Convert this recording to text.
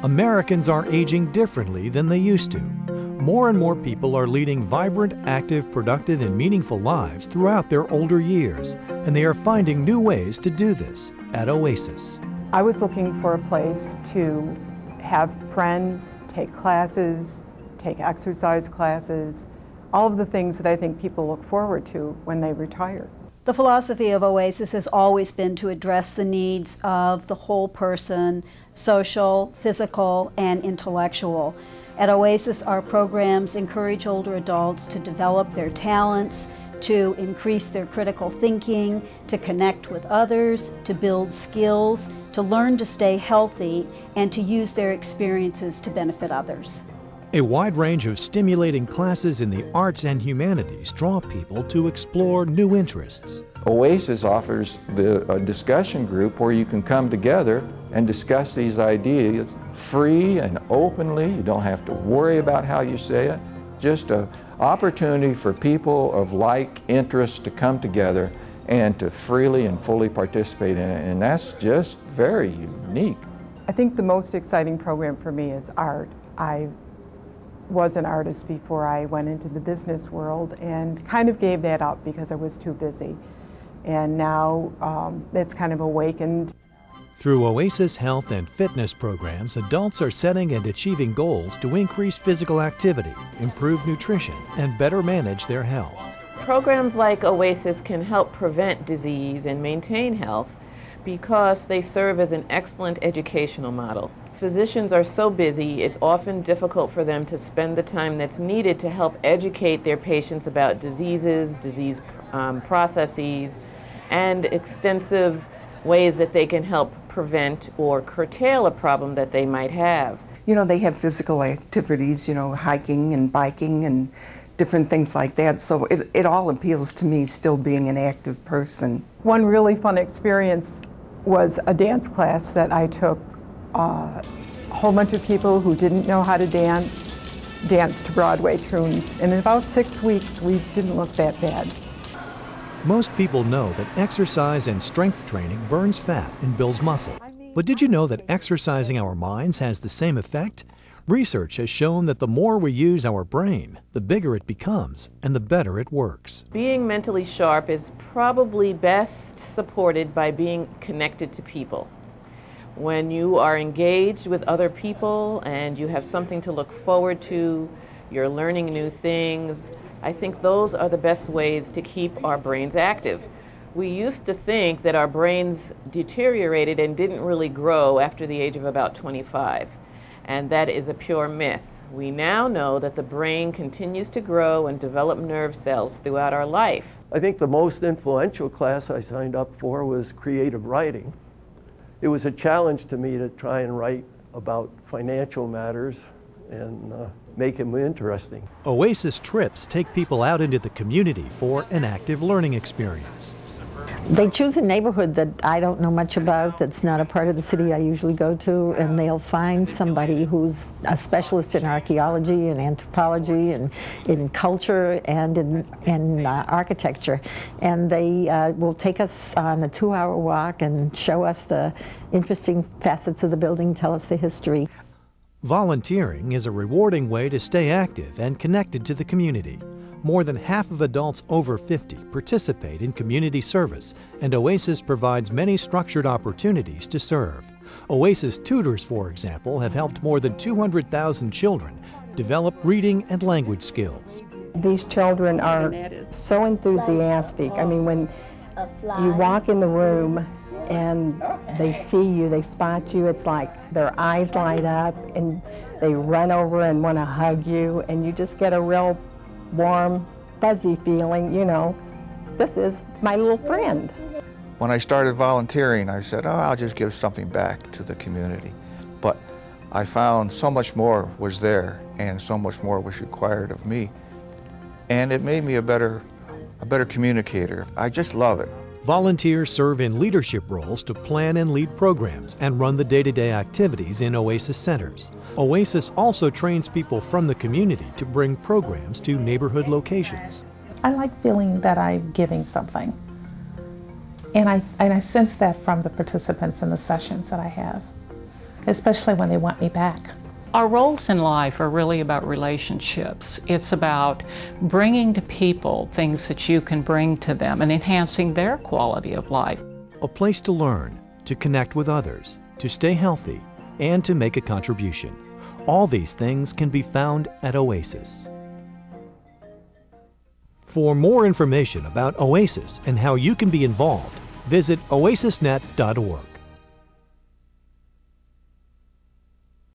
Americans are aging differently than they used to. More and more people are leading vibrant, active, productive, and meaningful lives throughout their older years, and they are finding new ways to do this at Oasis. I was looking for a place to have friends, take classes, take exercise classes, all of the things that I think people look forward to when they retire. The philosophy of Oasis has always been to address the needs of the whole person, social, physical, and intellectual. At Oasis, our programs encourage older adults to develop their talents, to increase their critical thinking, to connect with others, to build skills, to learn to stay healthy, and to use their experiences to benefit others. A wide range of stimulating classes in the arts and humanities draw people to explore new interests. Oasis offers a discussion group where you can come together and discuss these ideas free and openly. You don't have to worry about how you say it. Just an opportunity for people of like interests to come together and to freely and fully participate in it, and that's just very unique. I think the most exciting program for me is art. I was an artist before I went into the business world and kind of gave that up because I was too busy. And now it's kind of awakened. Through Oasis health and fitness programs, adults are setting and achieving goals to increase physical activity, improve nutrition, and better manage their health. Programs like Oasis can help prevent disease and maintain health because they serve as an excellent educational model. Physicians are so busy, it's often difficult for them to spend the time that's needed to help educate their patients about diseases, disease processes, and extensive ways that they can help prevent or curtail a problem that they might have. You know, they have physical activities, you know, hiking and biking and different things like that, so it all appeals to me, still being an active person. One really fun experience was a dance class that I took. A whole bunch of people who didn't know how to dance danced to Broadway tunes. And in about 6 weeks, we didn't look that bad. Most people know that exercise and strength training burns fat and builds muscle. But did you know that exercising our minds has the same effect? Research has shown that the more we use our brain, the bigger it becomes and the better it works. Being mentally sharp is probably best supported by being connected to people. When you are engaged with other people and you have something to look forward to, you're learning new things, I think those are the best ways to keep our brains active. We used to think that our brains deteriorated and didn't really grow after the age of about 25, and that is a pure myth. We now know that the brain continues to grow and develop nerve cells throughout our life. I think the most influential class I signed up for was creative writing. It was a challenge to me to try and write about financial matters and make them interesting. Oasis trips take people out into the community for an active learning experience. They choose a neighborhood that I don't know much about, that's not a part of the city I usually go to, and they'll find somebody who's a specialist in archaeology and anthropology and in culture and in architecture. And they will take us on a 2-hour walk and show us the interesting facets of the building, tell us the history. Volunteering is a rewarding way to stay active and connected to the community. More than half of adults over 50 participate in community service, and Oasis provides many structured opportunities to serve. Oasis tutors, for example, have helped more than 200,000 children develop reading and language skills. These children are so enthusiastic. I mean, when you walk in the room and they see you, they spot you, it's like their eyes light up and they run over and want to hug you, and you just get a real warm, fuzzy feeling, you know, this is my little friend. When I started volunteering, I said, oh, I'll just give something back to the community. But I found so much more was there and so much more was required of me. And it made me a better communicator. I just love it. Volunteers serve in leadership roles to plan and lead programs and run the day-to-day activities in Oasis centers. Oasis also trains people from the community to bring programs to neighborhood locations. I like feeling that I'm giving something. And I sense that from the participants in the sessions that I have. especially when they want me back. Our roles in life are really about relationships. It's about bringing to people things that you can bring to them and enhancing their quality of life. A place to learn, to connect with others, to stay healthy, and to make a contribution. All these things can be found at Oasis. For more information about Oasis and how you can be involved, visit oasisnet.org.